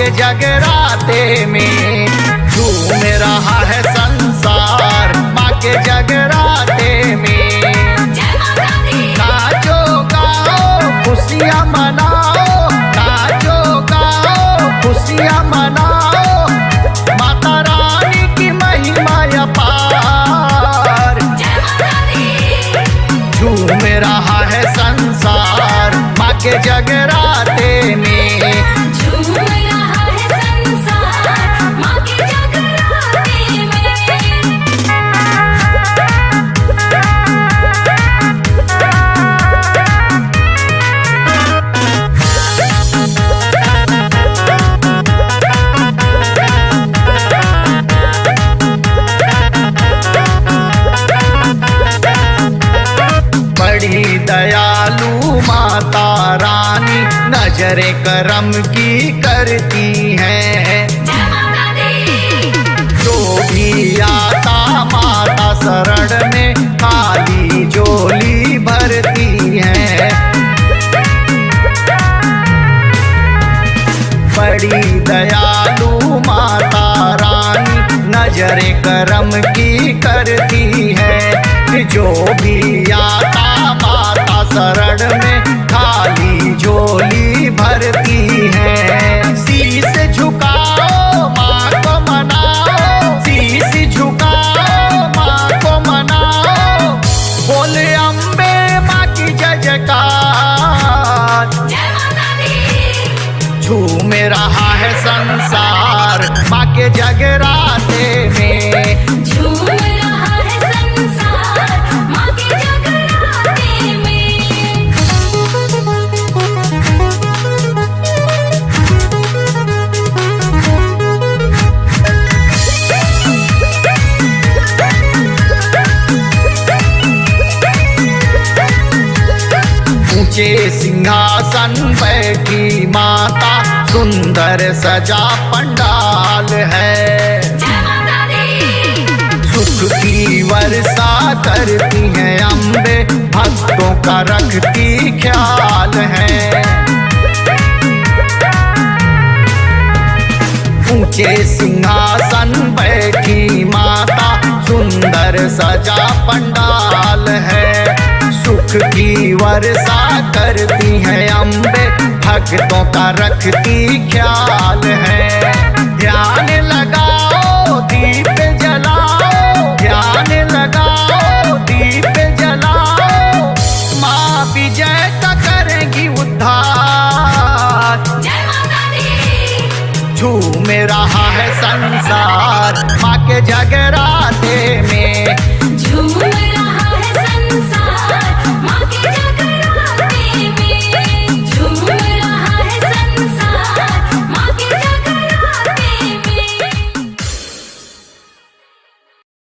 के जगराते में। झूम रहा है संसार माँ के जगराते में। नाचो गाओ खुशियाँ मनाओ, नाचो गाओ खुशियाँ मनाओ, माता रानी की महिमा अपार। झूम रहा है संसार माँ के जगराते में। बड़ी दयालु माता रानी नजरे करम की करती हैं। जो भी आता माता शरण में खाली झोली भरती हैं। बड़ी दयालु माता रानी नजरे करम की करती है। जो भी आता माता शरण में खाली झोली भरती है। शीश झुकाओ माँ को मनाओ, शीश झुकाओ माँ को मनाओ, बोले अम्बे माँ की जय जयकार। झूम रहा है संसार माँ के जगराते में। ऊंचे सिंहासन बैठी माता, सुंदर सजा पंडाल है। सुख की वर्षा करती हैं अम्बे, भक्तों का रखती ख्याल है। ऊंचे सिंहासन बैठी माता, सुंदर सजा पंडाल है। सुख की वर्षा करती हैं अम्बे, भक्तों का रखती ख्याल